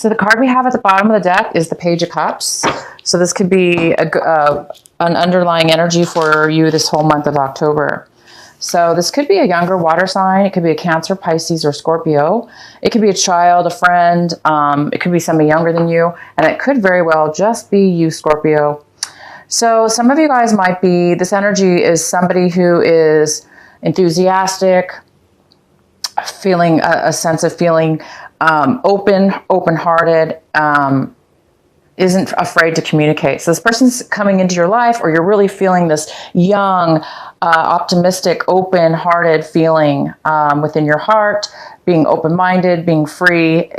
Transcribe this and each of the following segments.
So the card we have at the bottom of the deck is the Page of Cups. So this could be an underlying energy for you this whole month of October. So this could be a younger water sign. It could be a Cancer, Pisces, or Scorpio. It could be a child, a friend. It could be somebody younger than you. And it could very well just be you, Scorpio. So some of you guys might be, this energy is somebody who is enthusiastic, feeling a sense of feeling open-hearted, isn't afraid to communicate. So this person's coming into your life, or you're really feeling this young, optimistic, open-hearted feeling within your heart, being open-minded, being free,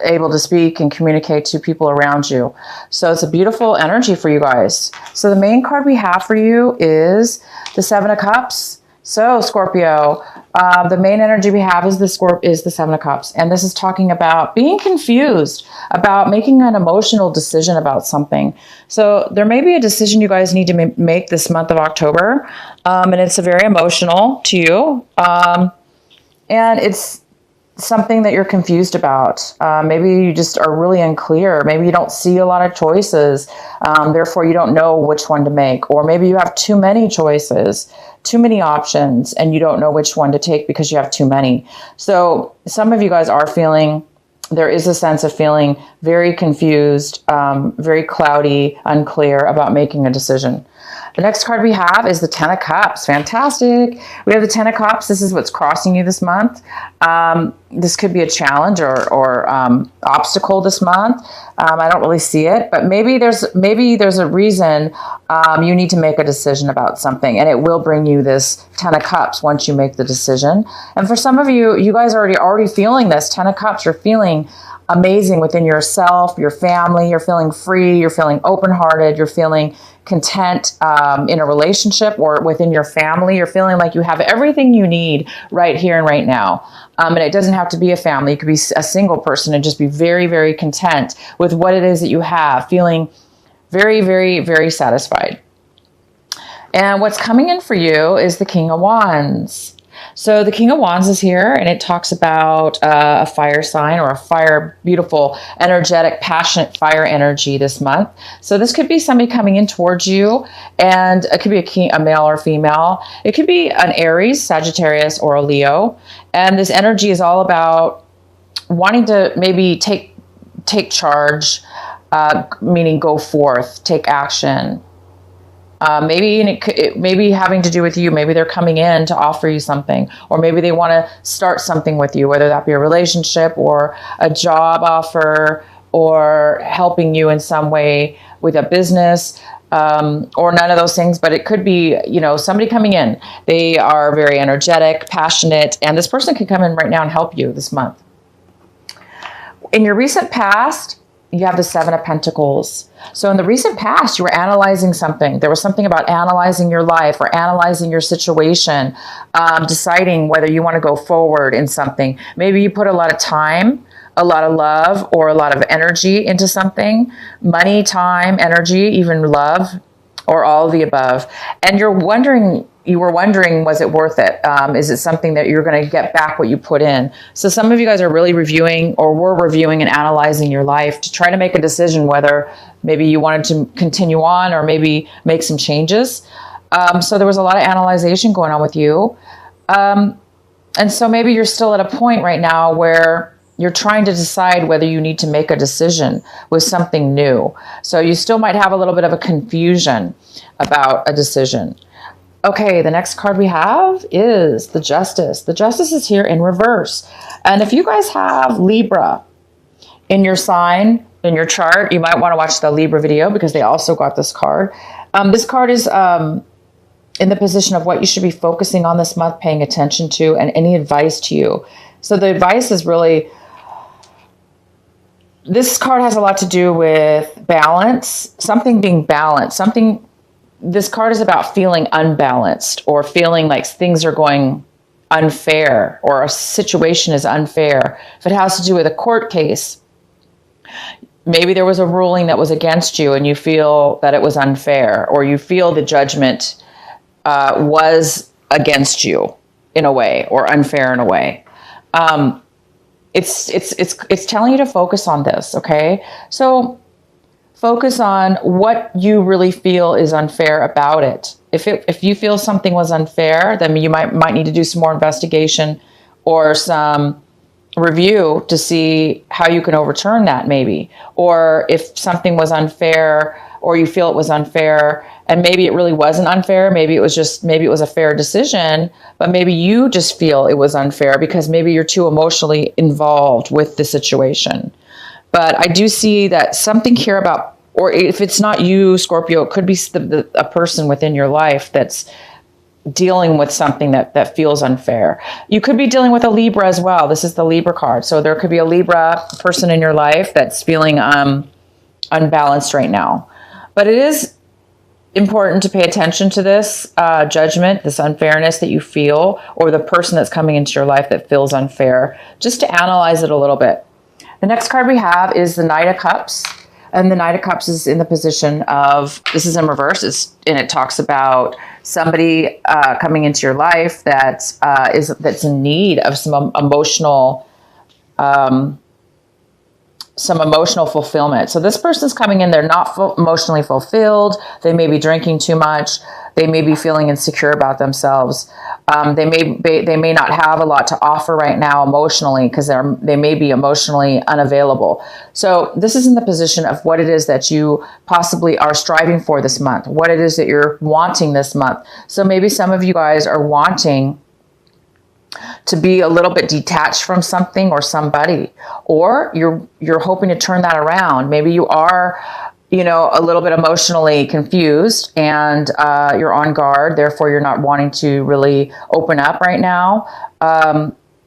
able to speak and communicate to people around you. So it's a beautiful energy for you guys. So the main card we have for you is the Seven of Cups. So Scorpio, the main energy we have is the Seven of Cups. And this is talking about being confused, about making an emotional decision about something. So there may be a decision you guys need to make this month of October. And it's very emotional to you. And it's something that you're confused about. Maybe you just are really unclear. Maybe you don't see a lot of choices. Therefore, you don't know which one to make. Or maybe you have too many choices, too many options, and you don't know which one to take because you have too many. So some of you guys are feeling, there is a sense of feeling very confused, very cloudy, unclear about making a decision. The next card we have is the Ten of Cups. Fantastic. We have the Ten of Cups. This is what's crossing you this month. This could be a challenge or obstacle this month. I don't really see it, but maybe there's a reason you need to make a decision about something, and it will bring you this Ten of Cups once you make the decision. And for some of you, you guys are already feeling this Ten of Cups. You're feeling amazing within yourself, your family. You're feeling free. You're feeling open-hearted. You're feeling content in a relationship or within your family. You're feeling like you have everything you need right here and right now. And it doesn't have to be a family. It could be a single person and just be very, very content with what it is that you have, feeling very, very, very satisfied. And what's coming in for you is the King of Wands. So the King of Wands is here, and it talks about a fire sign or a fire, beautiful, energetic, passionate fire energy this month. So this could be somebody coming in towards you, and it could be a male or female. It could be an Aries, Sagittarius, or a Leo. And this energy is all about wanting to maybe take charge, meaning go forth, take action. Maybe it may be having to do with you. Maybe they're coming in to offer you something, or maybe they want to start something with you, whether that be a relationship or a job offer or helping you in some way with a business, or none of those things. But it could be, somebody coming in. They are very energetic, passionate, and this person could come in right now and help you this month. In your recent past, you have the Seven of Pentacles. So in the recent past, you were analyzing something. There was something about analyzing your life or analyzing your situation, deciding whether you want to go forward in something. Maybe you put a lot of time, a lot of love, or a lot of energy into something. Money, time, energy, even love, or all of the above. And you were wondering, was it worth it? Is it something that you're going to get back what you put in? So some of you guys are really reviewing, or were reviewing and analyzing your life to try to make a decision whether maybe you wanted to continue on or maybe make some changes. So there was a lot of analyzation going on with you. And so maybe you're still at a point right now where you're trying to decide whether you need to make a decision with something new. So you still might have a little bit of a confusion about a decision. Okay, the next card we have is the Justice. The Justice is here in reverse. And if you guys have Libra in your sign, in your chart, you might want to watch the Libra video because they also got this card. This card is in the position of what you should be focusing on this month, paying attention to, and any advice to you. So the advice is really, this card has a lot to do with balance, something being balanced, this card is about feeling unbalanced or feeling like things are going unfair or a situation is unfair. If it has to do with a court case, maybe there was a ruling that was against you and you feel that it was unfair, or you feel the judgment was against you in a way or unfair in a way. it's telling you to focus on this, okay? So focus on what you really feel is unfair about it. If you feel something was unfair, then you might need to do some more investigation or some review to see how you can overturn that, maybe. Or if something was unfair, or you feel it was unfair, and maybe it really wasn't unfair, maybe it was a fair decision, but maybe you just feel it was unfair because maybe you're too emotionally involved with the situation. But I do see that something here about, or if it's not you, Scorpio, it could be a person within your life that's dealing with something that feels unfair. You could be dealing with a Libra as well. This is the Libra card. So there could be a Libra person in your life that's feeling unbalanced right now. But it is important to pay attention to this judgment, this unfairness that you feel, or the person that's coming into your life that feels unfair, just to analyze it a little bit. The next card we have is the Knight of Cups. And the Knight of Cups is in the position of, this is in reverse, and it talks about somebody coming into your life that's in need of some emotional fulfillment. So this person's coming in, they're not emotionally fulfilled. They may be drinking too much. They may be feeling insecure about themselves. They may not have a lot to offer right now emotionally because they may be emotionally unavailable. So this is in the position of what it is that you possibly are striving for this month, what it is that you're wanting this month. So maybe some of you guys are wanting to be a little bit detached from something or somebody, or you're hoping to turn that around. Maybe you are, a little bit emotionally confused and you're on guard. Therefore, you're not wanting to really open up right now.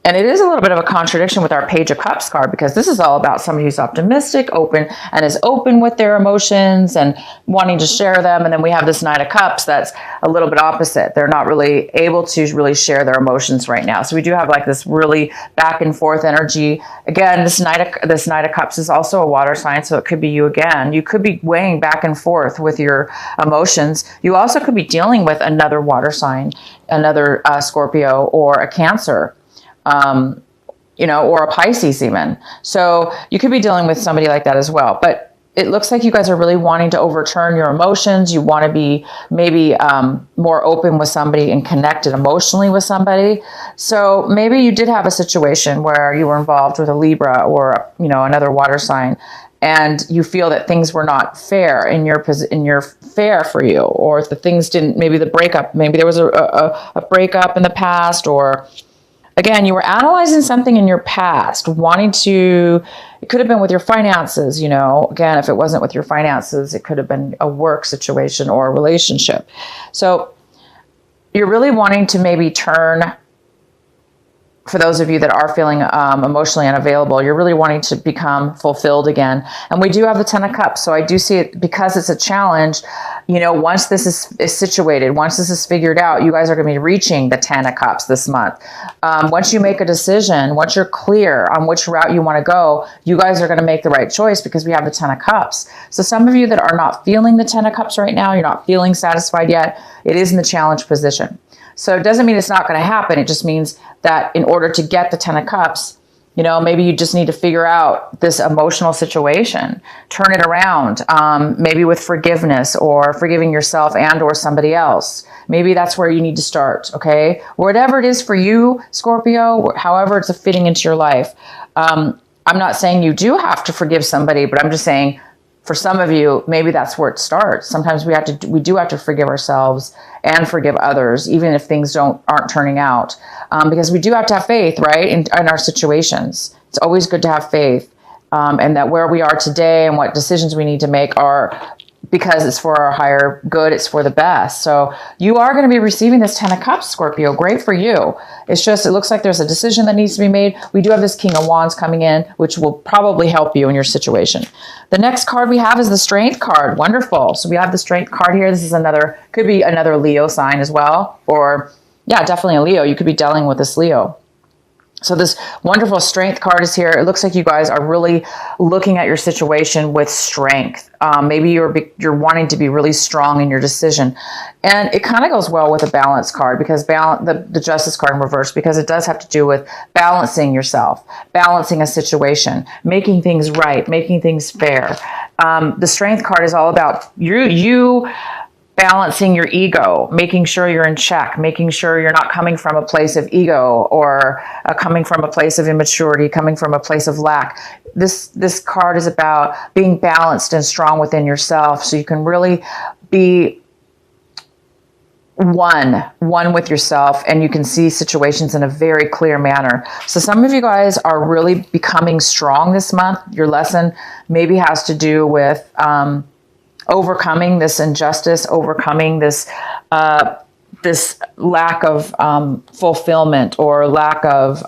And it is a little bit of a contradiction with our Page of Cups card, because this is all about somebody who's optimistic, open, and is open with their emotions and wanting to share them. And then we have this Knight of Cups that's a little bit opposite. They're not really able to really share their emotions right now. So we do have like this really back and forth energy. Again, this Knight of Cups is also a water sign, so it could be you again. You could be weighing back and forth with your emotions. You also could be dealing with another water sign, another Scorpio or a Cancer. Or a Pisces even. So you could be dealing with somebody like that as well. But it looks like you guys are really wanting to overturn your emotions. You want to be maybe more open with somebody and connected emotionally with somebody. So maybe you did have a situation where you were involved with a Libra or, another water sign, and you feel that things were not fair in your fair for you, or if the things didn't, maybe the breakup, maybe there was a breakup in the past, or again, you were analyzing something in your past, it could have been with your finances, again, if it wasn't with your finances, it could have been a work situation or a relationship. So you're really wanting to maybe turn, for those of you that are feeling emotionally unavailable, you're really wanting to become fulfilled again. And we do have the Ten of Cups. So I do see it, because it's a challenge, once this is situated, once this is figured out, you guys are going to be reaching the Ten of Cups this month. Once you make a decision, once you're clear on which route you want to go, you guys are going to make the right choice, because we have the Ten of Cups. So some of you that are not feeling the Ten of Cups right now, you're not feeling satisfied yet, it is in the challenge position. So it doesn't mean it's not going to happen. It just means that in order to get the Ten of Cups, maybe you just need to figure out this emotional situation, turn it around, maybe with forgiveness or forgiving yourself and or somebody else. Maybe that's where you need to start, okay? Whatever it is for you, Scorpio, however it's fitting into your life. I'm not saying you do have to forgive somebody, but I'm just saying for some of you, maybe that's where it starts. Sometimes we do have to forgive ourselves and forgive others, even if things aren't turning out, because we do have to have faith, right, in our situations. It's always good to have faith, and that where we are today and what decisions we need to make are because it's for our higher good, it's for the best. So you are going to be receiving this Ten of Cups, Scorpio. Great for you. It's just, it looks like there's a decision that needs to be made. We do have this King of Wands coming in, which will probably help you in your situation. The next card we have is the Strength card. Wonderful. So we have the Strength card here. This is could be another Leo sign as well, or yeah, definitely a Leo. You could be dealing with this Leo. So this wonderful strength card is here. It looks like you guys are really looking at your situation with strength. Maybe you're wanting to be really strong in your decision. And it kind of goes well with a balance card, because the justice card in reverse, because it does have to do with balancing yourself, balancing a situation, making things right, making things fair. The strength card is all about you balancing your ego, making sure you're in check, making sure you're not coming from a place of ego or coming from a place of immaturity, coming from a place of lack. This card is about being balanced and strong within yourself, so you can really be one with yourself, and you can see situations in a very clear manner. So some of you guys are really becoming strong this month. Your lesson maybe has to do with overcoming this injustice, overcoming this this lack of fulfillment or lack of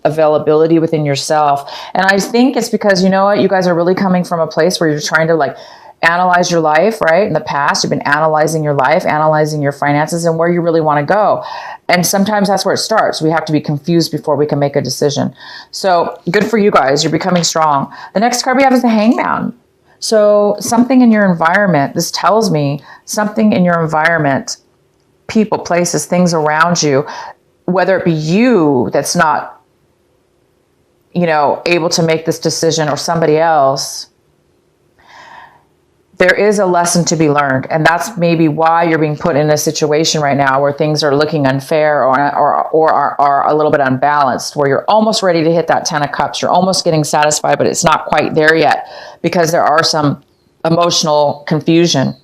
availability within yourself. And I think it's because, you know what, you guys are really coming from a place where you're trying to like analyze your life, right? In the past, you've been analyzing your life, analyzing your finances, and where you really want to go. And sometimes that's where it starts. We have to be confused before we can make a decision. So good for you guys. You're becoming strong. The next card we have is the Hangman. So something in your environment, this tells me something in your environment, people, places, things around you, whether it be you that's not, you know, able to make this decision, or somebody else, there is a lesson to be learned. And that's maybe why you're being put in a situation right now where things are looking unfair or are a little bit unbalanced, where you're almost ready to hit that 10 of Cups. You're almost getting satisfied, but it's not quite there yet because there are some emotional confusion.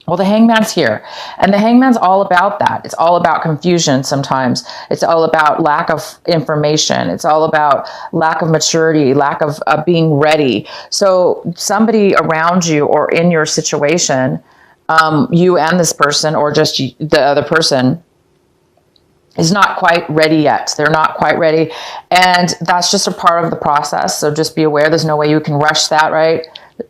Well, the Hangman's here, and the Hangman's all about that. It's all about confusion sometimes. It's all about lack of information. It's all about lack of maturity, lack of being ready. So somebody around you or in your situation, you and this person, or just the other person, is not quite ready yet. They're not quite ready, and that's just a part of the process. So just be aware, there's no way you can rush that, right?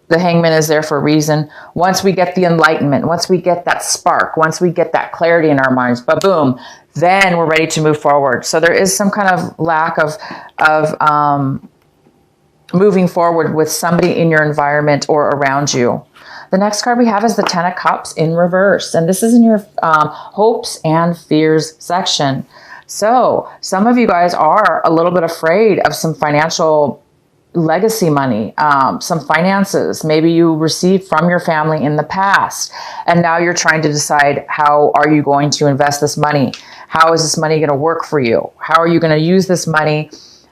The Hangman is there for a reason. Once we get the enlightenment, once we get that spark, once we get that clarity in our minds, boom, then we're ready to move forward. So there is some kind of lack of moving forward with somebody in your environment or around you. The next card we have is the 10 of Cups in reverse, and this is in your hopes and fears section. So some of you guys are a little bit afraid of some financial legacy money, some finances maybe you received from your family in the past, and now you're trying to decide, how are you going to invest this money? How is this money going to work for you? How are you going to use this money,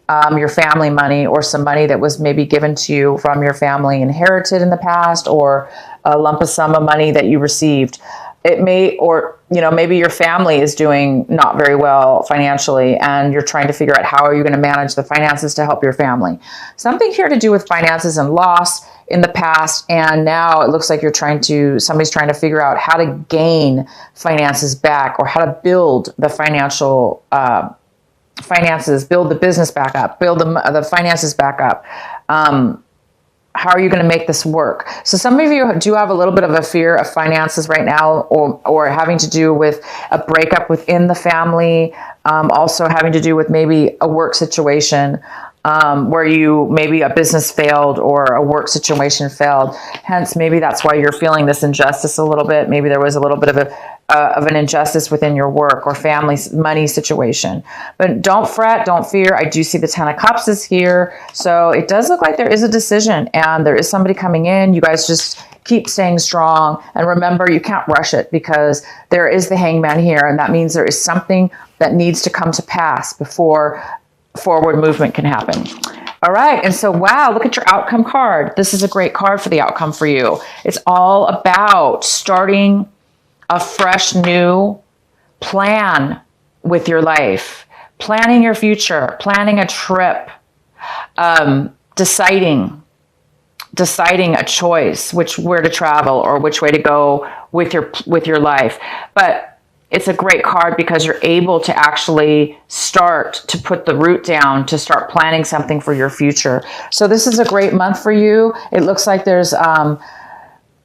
your family money, or some money that was maybe given to you from your family, inherited in the past, or a lump of sum of money that you received? It may, or, you know, maybe your family is doing not very well financially, and you're trying to figure out how are you going to manage the finances to help your family. Something here to do with finances and loss in the past, and now it looks like somebody's trying to figure out how to gain finances back, or how to build the financial finances, build the business back up, build the finances back up. How are you going to make this work? So some of you do have a little bit of a fear of finances right now, or having to do with a breakup within the family, also having to do with maybe a work situation, where maybe a business failed or a work situation failed. Hence, maybe that's why you're feeling this injustice a little bit. Maybe there was a little bit of an injustice within your work or family money situation. But don't fret, don't fear. I do see the 10 of Cups is here. So it does look like there is a decision, and there is somebody coming in. You guys just keep staying strong. And remember, you can't rush it, because there is the Hangman here. And that means there is something that needs to come to pass before forward movement can happen. All right. And so, wow, look at your outcome card. This is a great card for the outcome for you. It's all about starting a fresh new plan with your life, planning your future, planning a trip, deciding a choice, where to travel or which way to go with your life. But it's a great card because you're able to actually start to put the root down, to start planning something for your future. So this is a great month for you. It looks like there's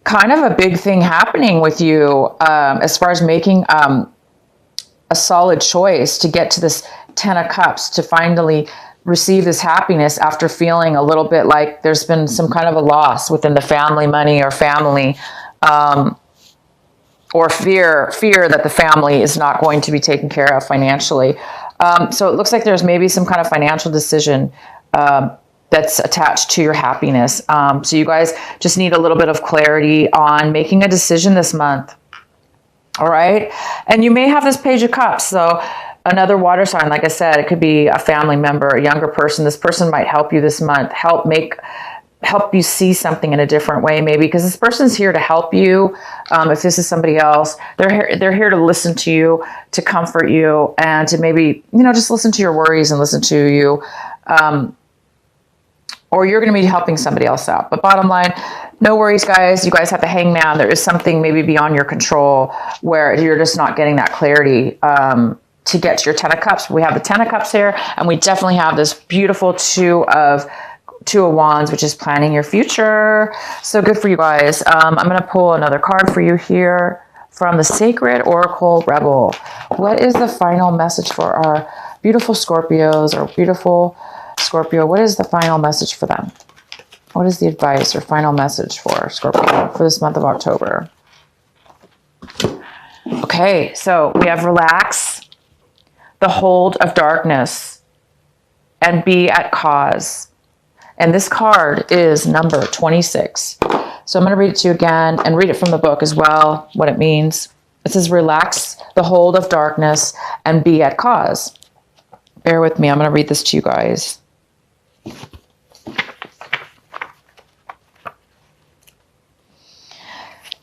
kind of a big thing happening with you as far as making a solid choice to get to this Ten of Cups to finally receive this happiness after feeling a little bit like there's been some kind of a loss within the family, money or family, or fear that the family is not going to be taken care of financially. So it looks like there's maybe some kind of financial decision that's attached to your happiness. So you guys just need a little bit of clarity on making a decision this month. All right. And you may have this Page of Cups. So another water sign, like I said, it could be a family member, a younger person. This person might help you this month, help you see something in a different way, maybe, because this person's here to help you. If this is somebody else, they're here to listen to you, to comfort you, and to maybe, just listen to your worries and listen to you. Or you're going to be helping somebody else out. But bottom line, no worries, guys. You guys have the Hangman. There is something maybe beyond your control where you're just not getting that clarity to get to your Ten of Cups. We have the Ten of Cups here, and we definitely have this beautiful Two of Wands, which is planning your future. So good for you guys. I'm going to pull another card for you here from the Sacred Oracle Rebel. What is the final message for our beautiful Scorpios, or beautiful Scorpio? What is the final message for them? What is the advice or final message for Scorpio for this month of October? Okay, so we have relax, the hold of darkness, and be at cause. And this card is number 26. So I'm going to read it to you again and read it from the book as well, what it means. It says, relax the hold of darkness and be at cause. Bear with me. I'm going to read this to you guys.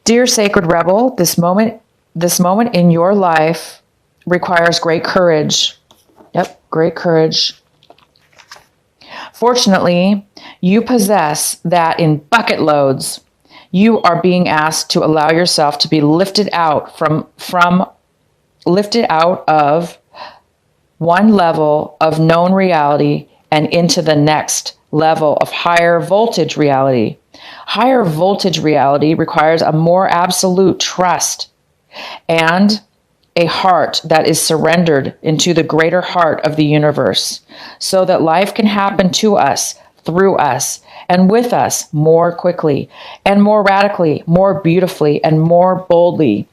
Dear Sacred Rebel, this moment in your life requires great courage. Yep, great courage. Fortunately, you possess that in bucket loads. You are being asked to allow yourself to be lifted out of one level of known reality and into the next level of higher voltage reality. Higher voltage reality requires a more absolute trust and a heart that is surrendered into the greater heart of the universe, so that life can happen to us, through us, and with us more quickly and more radically, more beautifully, and more boldly.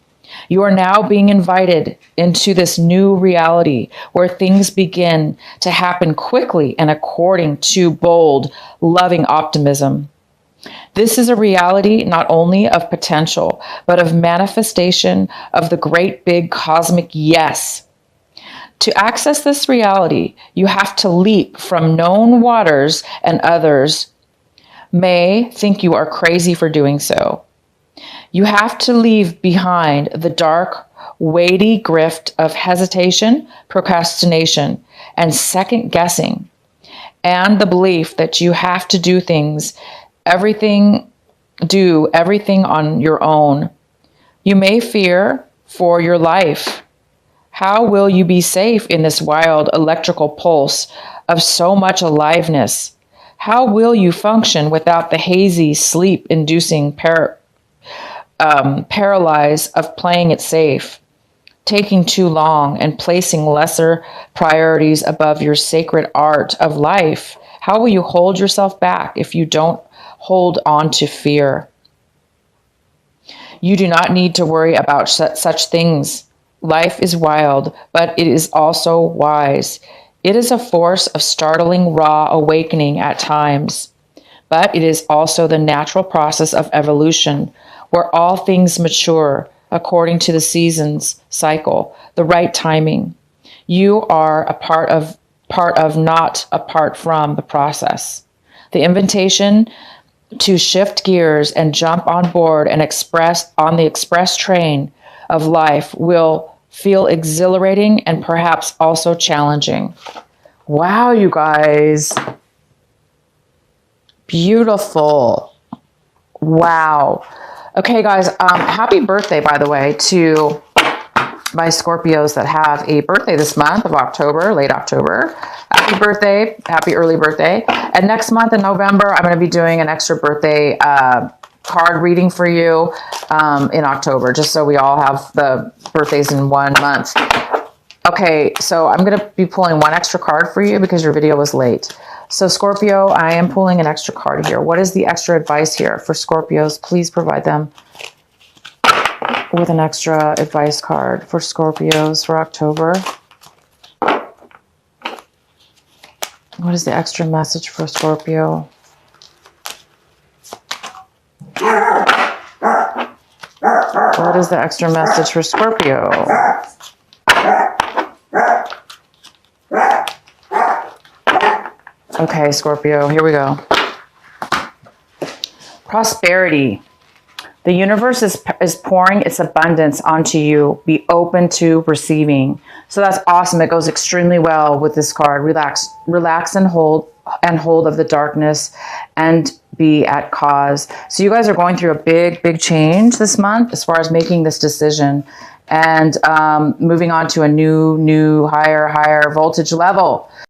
You are now being invited into this new reality where things begin to happen quickly and according to bold, loving optimism. This is a reality not only of potential, but of manifestation of the great big cosmic yes. To access this reality, you have to leap from known waters, and others may think you are crazy for doing so. You have to leave behind the dark, weighty grift of hesitation, procrastination, and second guessing, and the belief that you have to do everything on your own. You may fear for your life. How will you be safe in this wild electrical pulse of so much aliveness? How will you function without the hazy, sleep-inducing paralyze of playing it safe, taking too long, and placing lesser priorities above your sacred art of life? How will you hold yourself back if you don't hold on to fear? You do not need to worry about such things. Life is wild, but it is also wise. It is a force of startling, raw awakening at times, but it is also the natural process of evolution, where all things mature according to the seasons cycle, the right timing. You are a part of, not apart from the process. The invitation to shift gears and jump on board and on the express train of life will feel exhilarating and perhaps also challenging. Wow, you guys. Beautiful. Wow. Okay, guys, happy birthday, by the way, to my Scorpios that have a birthday this month of October, late October. Happy birthday, happy early birthday. And next month in November, I'm going to be doing an extra birthday card reading for you in October, just so we all have the birthdays in 1 month. Okay, so I'm going to be pulling one extra card for you because your video was late. So Scorpio, I am pulling an extra card here. What is the extra advice here for Scorpios? Please provide them with an extra advice card for Scorpios for October. What is the extra message for Scorpio? What is the extra message for Scorpio? Okay, Scorpio, here we go. Prosperity. The universe is pouring its abundance onto you. Be open to receiving. So that's awesome. It goes extremely well with this card. Relax and hold of the darkness and be at cause. So you guys are going through a big change this month as far as making this decision and moving on to a new, higher voltage level.